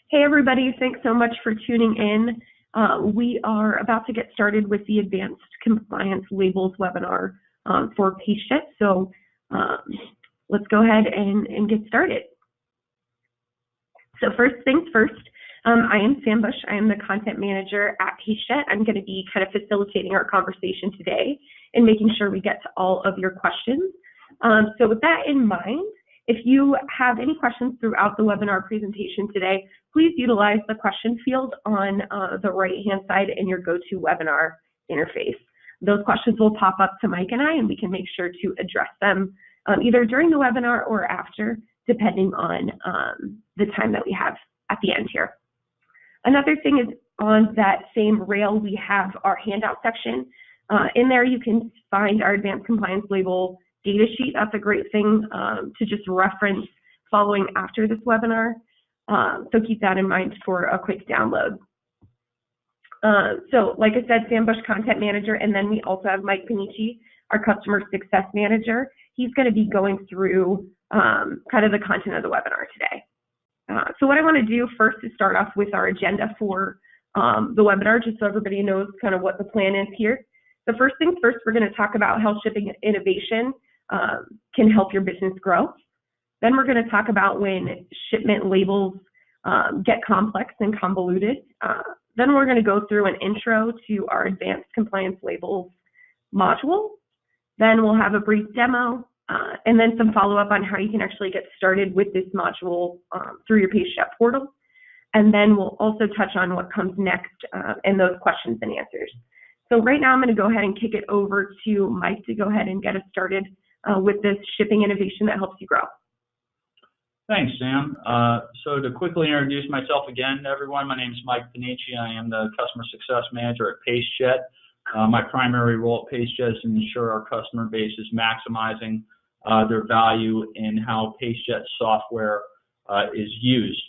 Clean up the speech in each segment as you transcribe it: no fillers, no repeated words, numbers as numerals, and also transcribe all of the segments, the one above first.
Hey everybody, thanks so much for tuning in. We are about to get started with the Advanced Compliance Labels webinar for Pacejet. So let's go ahead and get started. So first things first, I am Sam Bush. I am the content manager at Pacejet. I'm going to be kind of facilitating our conversation today and making sure we get to all of your questions. So with that in mind, if you have any questions throughout the webinar presentation today, please utilize the question field on the right-hand side in your GoToWebinar interface. Those questions will pop up to Mike and I, and we can make sure to address them either during the webinar or after, depending on the time that we have at the end here. Another thing is on that same rail, we have our handout section. In there, you can find our Advanced Compliance Label data sheet. That's a great thing to just reference following after this webinar. So keep that in mind for a quick download. So like I said, Sam Bush, Content Manager, and then we also have Mike Panici, our Customer Success Manager. He's going to be going through kind of the content of the webinar today. So what I want to do first is start off with our agenda for the webinar, just so everybody knows kind of what the plan is here. The first things first, we're going to talk about how shipping innovation can help your business grow. Then we're going to talk about when shipment labels get complex and convoluted. Then we're going to go through an intro to our Advanced Compliance Labels module. Then we'll have a brief demo, and then some follow-up on how you can actually get started with this module through your Pacejet portal. And then we'll also touch on what comes next and those questions and answers. So right now I'm going to go ahead and kick it over to Mike to go ahead and get us started with this shipping innovation that helps you grow. Thanks, Sam. So to quickly introduce myself again, everyone, my name is Mike Panici. I am the Customer Success Manager at Pacejet. My primary role at Pacejet is to ensure our customer base is maximizing their value in how Pacejet software is used.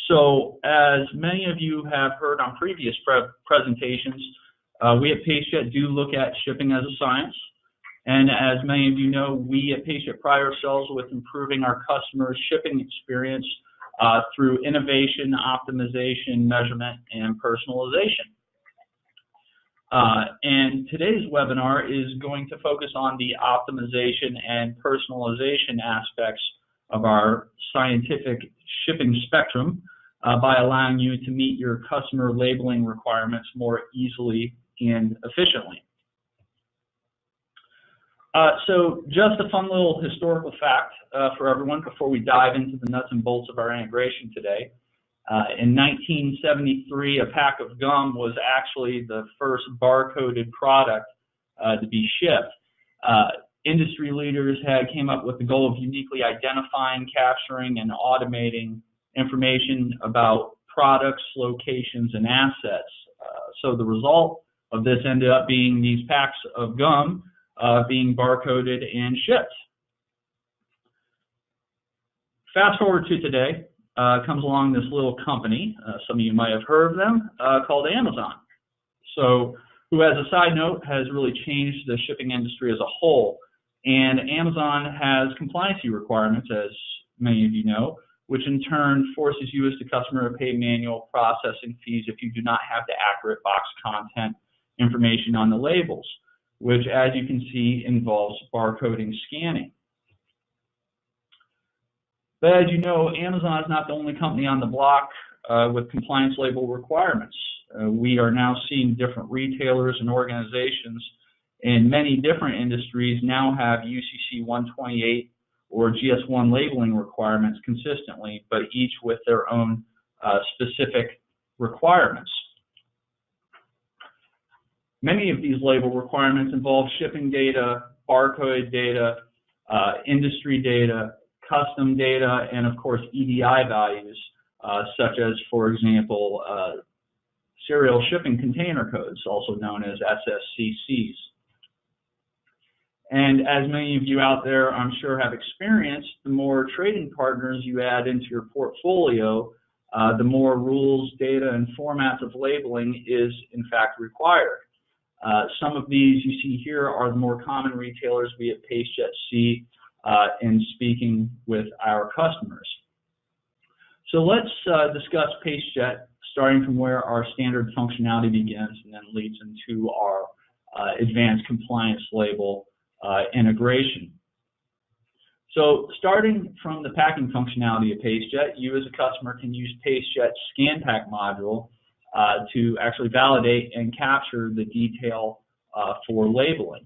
So as many of you have heard on previous presentations, we at Pacejet do look at shipping as a science. And as many of you know, we at Pacejet pride ourselves with improving our customers' shipping experience through innovation, optimization, measurement, and personalization. And today's webinar is going to focus on the optimization and personalization aspects of our scientific shipping spectrum by allowing you to meet your customer labeling requirements more easily and efficiently. So just a fun little historical fact for everyone before we dive into the nuts and bolts of our integration today. In 1973, a pack of gum was actually the first barcoded product to be shipped. Industry leaders came up with the goal of uniquely identifying, capturing, and automating information about products, locations, and assets. So the result of this ended up being these packs of gum being barcoded and shipped. Fast forward to today, comes along this little company, some of you might have heard of them, called Amazon. So, who as a side note has really changed the shipping industry as a whole. And Amazon has compliancy requirements, as many of you know, which in turn forces you as the customer to pay manual processing fees if you do not have the accurate box content information on the labels, which, as you can see, involves barcoding scanning. But as you know, Amazon is not the only company on the block with compliance label requirements. We are now seeing different retailers and organizations in many different industries now have UCC 128 or GS1 labeling requirements consistently, but each with their own specific requirements. Many of these label requirements involve shipping data, barcode data, industry data, custom data, and of course EDI values, such as, for example, serial shipping container codes, also known as SSCCs. And as many of you out there, I'm sure, have experienced, the more trading partners you add into your portfolio, the more rules, data, and formats of labeling is in fact required. Some of these you see here are the more common retailers we at Pacejet see in speaking with our customers. So let's discuss Pacejet, starting from where our standard functionality begins and then leads into our advanced compliance label integration. So starting from the packing functionality of Pacejet, you as a customer can use Pacejet's Scan Pack module to actually validate and capture the detail for labeling.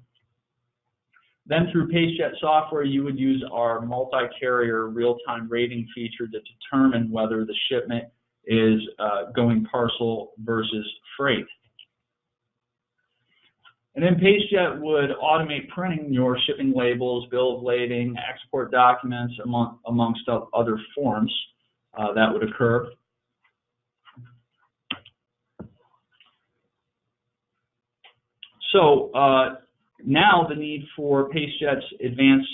Then through Pacejet software, you would use our multi-carrier real-time rating feature to determine whether the shipment is going parcel versus freight. And then Pacejet would automate printing your shipping labels, bill of lading, export documents, amongst other forms that would occur. So now the need for Pacejet's advanced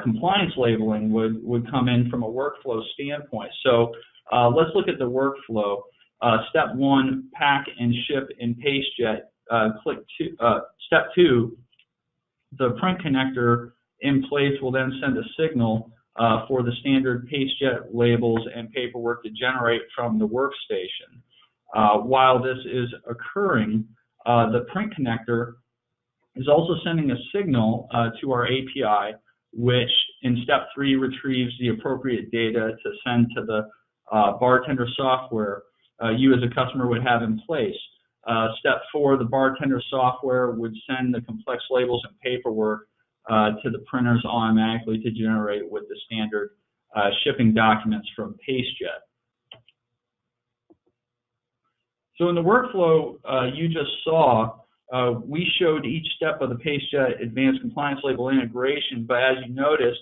compliance labeling would come in from a workflow standpoint. So let's look at the workflow. Step 1, pack and ship in Pacejet. Step 2, the print connector in place will then send a signal for the standard Pacejet labels and paperwork to generate from the workstation. While this is occurring, the print connector is also sending a signal to our API, which in step 3 retrieves the appropriate data to send to the bartender software you as a customer would have in place. Step 4, the bartender software would send the complex labels and paperwork to the printers automatically to generate with the standard shipping documents from Pacejet. So in the workflow you just saw, we showed each step of the Pacejet Advanced Compliance Label integration, but as you noticed,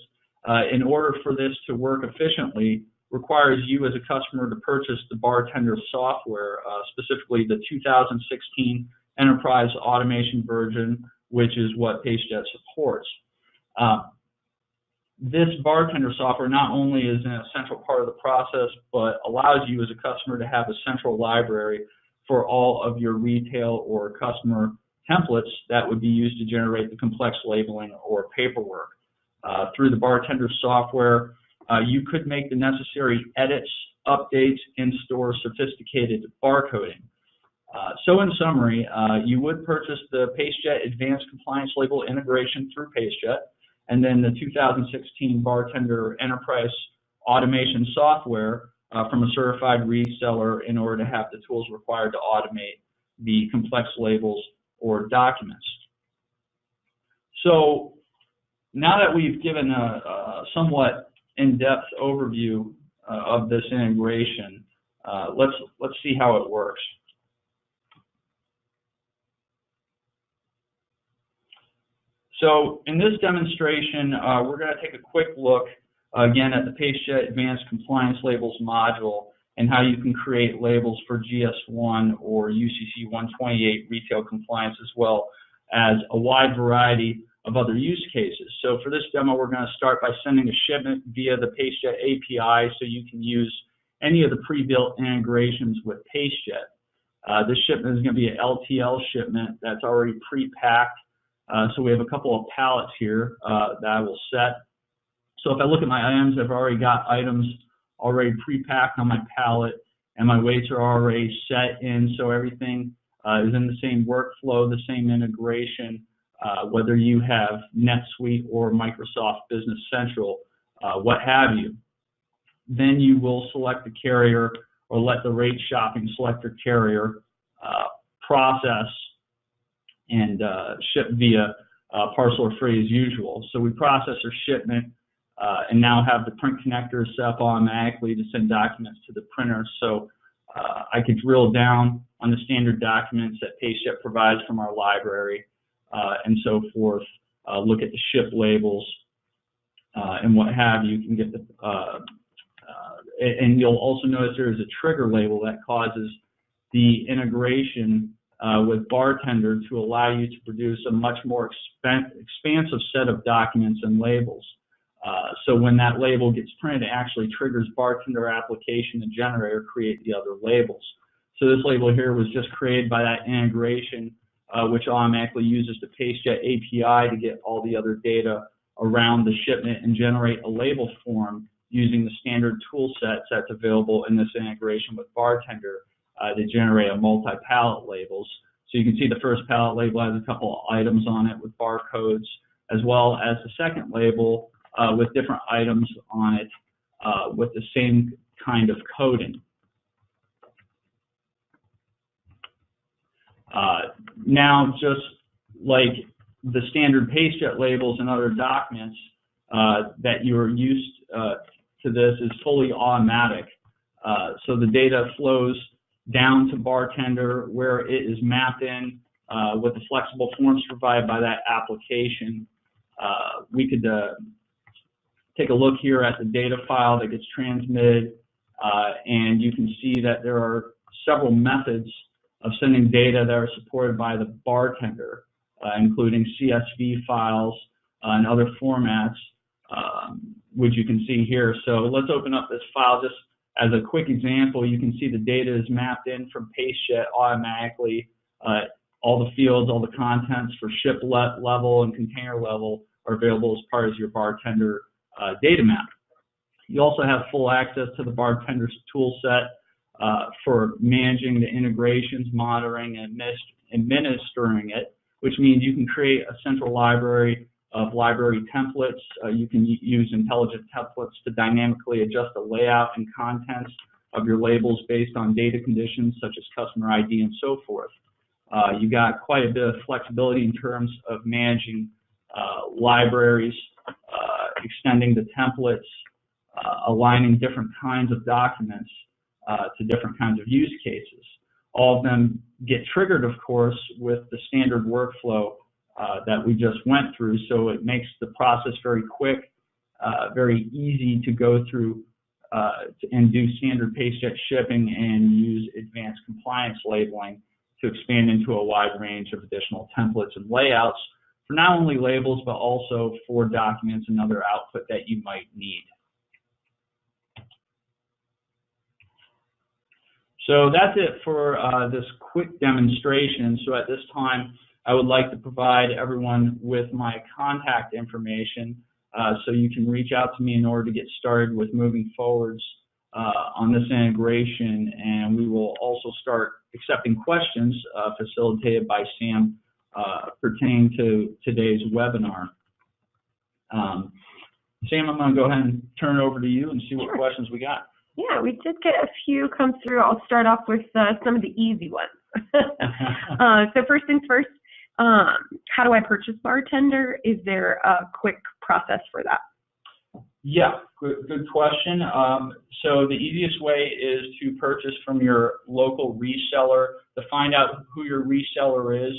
in order for this to work efficiently, requires you as a customer to purchase the bartender software, specifically the 2016 Enterprise Automation version, which is what Pacejet supports. This bartender software not only is an essential part of the process, but allows you as a customer to have a central library for all of your retail or customer templates that would be used to generate the complex labeling or paperwork. Through the bartender software, you could make the necessary edits, updates, and store sophisticated barcoding. So in summary, you would purchase the Pacejet Advanced Compliance Label integration through Pacejet, and then the 2016 Bartender Enterprise Automation software from a certified reseller in order to have the tools required to automate the complex labels or documents. So now that we've given a somewhat in-depth overview of this integration, let's see how it works. So in this demonstration, we're going to take a quick look again at the Pacejet Advanced Compliance Labels module and how you can create labels for GS1 or UCC 128 retail compliance, as well as a wide variety of other use cases. So for this demo, we're going to start by sending a shipment via the Pacejet API, so you can use any of the pre-built integrations with Pacejet. This shipment is going to be an LTL shipment that's already pre-packed. So we have a couple of pallets here that I will set. So if I look at my items, I've already got items already pre-packed on my pallet, and my weights are already set in, so everything is in the same workflow, the same integration, whether you have NetSuite or Microsoft Business Central, what have you. Then you will select the carrier or let the rate shopping select your carrier, process, and ship via parcel or freight as usual. So we process our shipment and now have the print connector set up automatically to send documents to the printer. So I could drill down on the standard documents that Pacejet provides from our library and so forth, look at the ship labels and what have you. You can get the, and you'll also notice there is a trigger label that causes the integration with Bartender to allow you to produce a much more expansive set of documents and labels. So when that label gets printed, it actually triggers Bartender application to generate or create the other labels. So this label here was just created by that integration, which automatically uses the Pacejet API to get all the other data around the shipment and generate a label form using the standard tool sets that's available in this integration with Bartender to generate a multi-pallet labels. So you can see the first pallet label has a couple of items on it with barcodes, as well as the second label with different items on it with the same kind of coding. Now, just like the standard Pacejet labels and other documents that you are used to, this is fully automatic. So the data flows down to Bartender where it is mapped in with the flexible forms provided by that application. We could take a look here at the data file that gets transmitted, and you can see that there are several methods of sending data that are supported by the Bartender, including CSV files and other formats, which you can see here. So let's open up this file just as a quick example. You can see the data is mapped in from Pacejet automatically. All the fields, all the contents for ship level and container level are available as part of your Bartender data map. You also have full access to the Bartender's tool set for managing the integrations, monitoring, and administering it, which means you can create a central library of library templates. You can use intelligent templates to dynamically adjust the layout and contents of your labels based on data conditions such as customer ID and so forth. You got quite a bit of flexibility in terms of managing libraries, extending the templates, aligning different kinds of documents to different kinds of use cases. All of them get triggered, of course, with the standard workflow that we just went through, so it makes the process very quick, very easy to go through and do standard Pacejet shipping and use advanced compliance labeling to expand into a wide range of additional templates and layouts for not only labels, but also for documents and other output that you might need. So that's it for this quick demonstration. So at this time, I would like to provide everyone with my contact information so you can reach out to me in order to get started with moving forwards on this integration, and we will also start accepting questions facilitated by Sam pertaining to today's webinar. Sam, I'm going to go ahead and turn it over to you and see what questions we got. Yeah, we did get a few come through. I'll start off with some of the easy ones. So first things first, how do I purchase Bartender? Is there a quick process for that? Yeah, good question. So the easiest way is to purchase from your local reseller. To find out who your reseller is,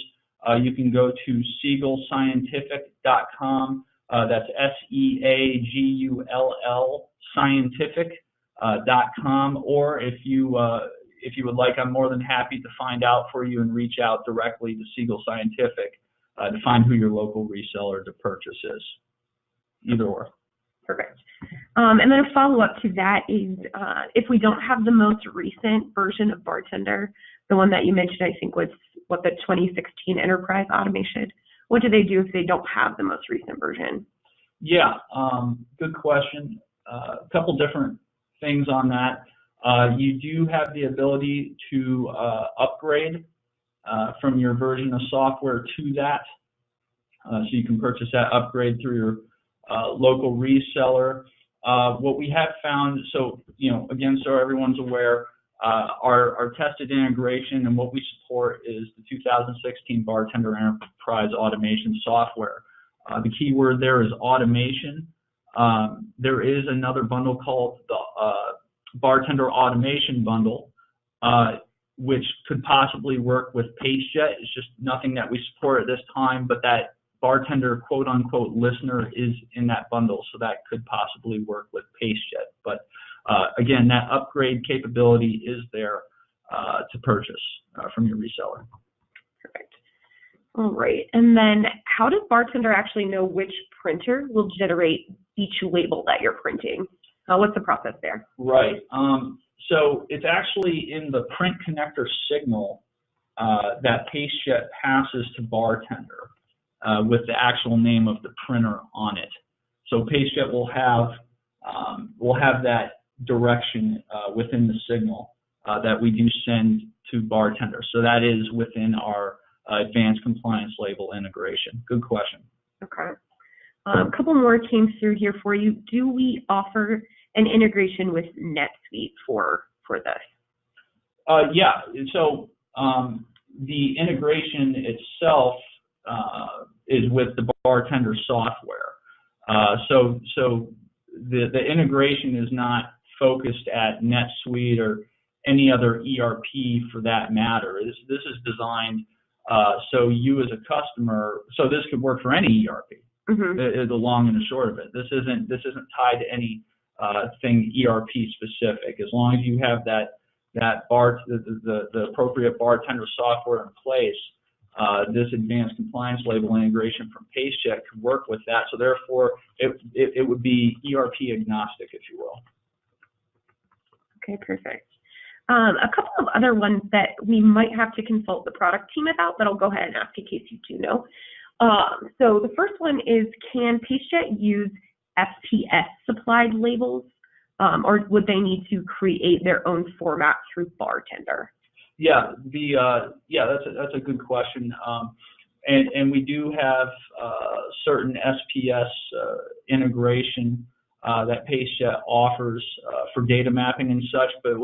you can go to SeagullScientific.com. That's SEAGULL scientific.com, or if you would like, I'm more than happy to find out for you and reach out directly to Seagull Scientific to find who your local reseller to purchase is. Either or. Perfect. And then a follow-up to that is if we don't have the most recent version of Bartender, the one that you mentioned, I think was the 2016 Enterprise Automation, what do they do if they don't have the most recent version? Yeah, good question. A couple different things on that. You do have the ability to upgrade from your version of software to that. So you can purchase that upgrade through your local reseller. What we have found, so again, so everyone's aware, our tested integration and what we support is the 2016 Bartender Enterprise Automation software. The key word there is automation. There is another bundle called the Bartender Automation Bundle, which could possibly work with Pacejet. It's just nothing that we support at this time, but that Bartender quote-unquote listener is in that bundle, so that could possibly work with Pacejet. But again, that upgrade capability is there to purchase from your reseller. Perfect. All right, and then how does Bartender actually know which printer will generate each label that you're printing? What's the process there? Right. So it's actually in the print connector signal that Pacejet passes to Bartender with the actual name of the printer on it. So Pacejet will have we'll have that direction within the signal that we do send to bartenders. So that is within our advanced compliance label integration. Good question. Okay. A couple more came through here for you. Do we offer an integration with NetSuite for this? Yeah. So the integration itself is with the bartender software. So the integration is not focused at NetSuite or any other ERP for that matter. This is designed so you as a customer, so this could work for any ERP. Mm-hmm. The long and the short of it. This isn't tied to any thing ERP specific. As long as you have the appropriate bartender software in place, this advanced compliance label integration from Pacejet could work with that. So therefore, it would be ERP agnostic, if you will. Okay, perfect. A couple of other ones that we might have to consult the product team about, but I'll go ahead and ask in case you do know. So the first one is, can Pacejet use FPS supplied labels, or would they need to create their own format through Bartender? Yeah, that's a good question. And we do have certain SPS integration that Pacejet offers for data mapping and such, but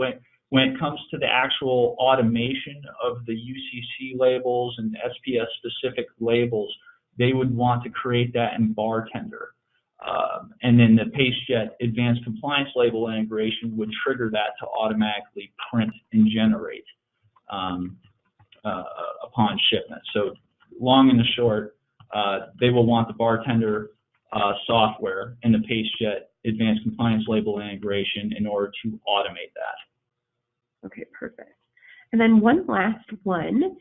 when it comes to the actual automation of the UCC labels and SPS specific labels, they would want to create that in Bartender. And then the Pacejet advanced compliance label integration would trigger that to automatically print and generate upon shipment. So long and the short, they will want the Bartender software and the Pacejet advanced compliance label integration in order to automate that. Okay, perfect. And then one last one.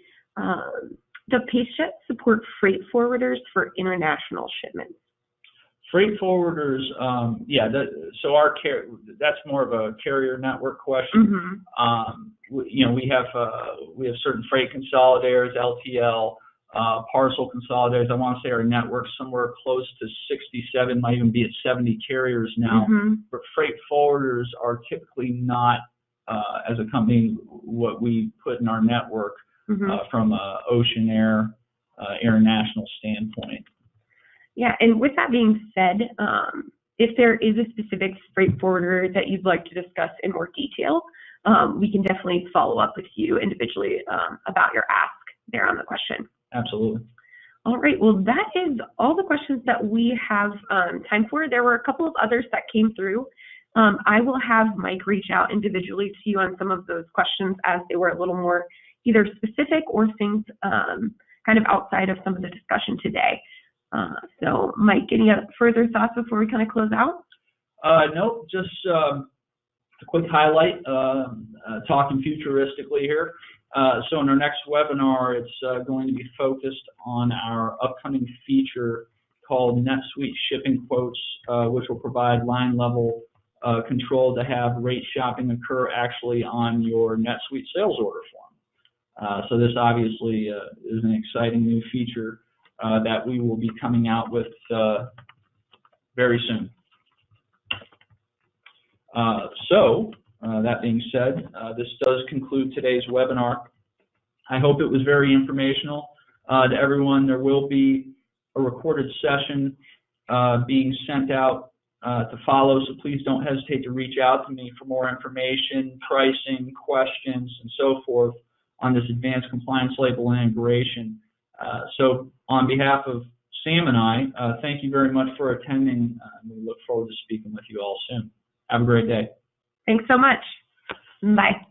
Does Pacejet support freight forwarders for international shipments? Freight forwarders, so that's more of a carrier network question. Mm-hmm. We have certain freight consolidators, LTL, parcel consolidators. I want to say our network's somewhere close to 67, might even be at 70 carriers now. Mm-hmm. But freight forwarders are typically not, as a company, what we put in our network. Mm-hmm. From a ocean air international standpoint. Yeah, and with that being said, if there is a specific freight forwarder that you'd like to discuss in more detail, we can definitely follow up with you individually about your ask there on the question. Absolutely. All right, well, that is all the questions that we have time for. There were a couple of others that came through. I will have Mike reach out individually to you on some of those questions as they were a little more either specific or things kind of outside of some of the discussion today. So, Mike, any further thoughts before we kind of close out? Nope, just a quick highlight, talking futuristically here. So in our next webinar, it's going to be focused on our upcoming feature called NetSuite Shipping Quotes, which will provide line level control to have rate shopping occur actually on your NetSuite sales order form. So this obviously is an exciting new feature that we will be coming out with very soon. So that being said, this does conclude today's webinar. I hope it was very informational to everyone. There will be a recorded session being sent out to follow, so please don't hesitate to reach out to me for more information, pricing, questions, and so forth on this advanced compliance label integration. So on behalf of Sam and I, thank you very much for attending. We look forward to speaking with you all soon. Have a great day. Thanks so much. Bye.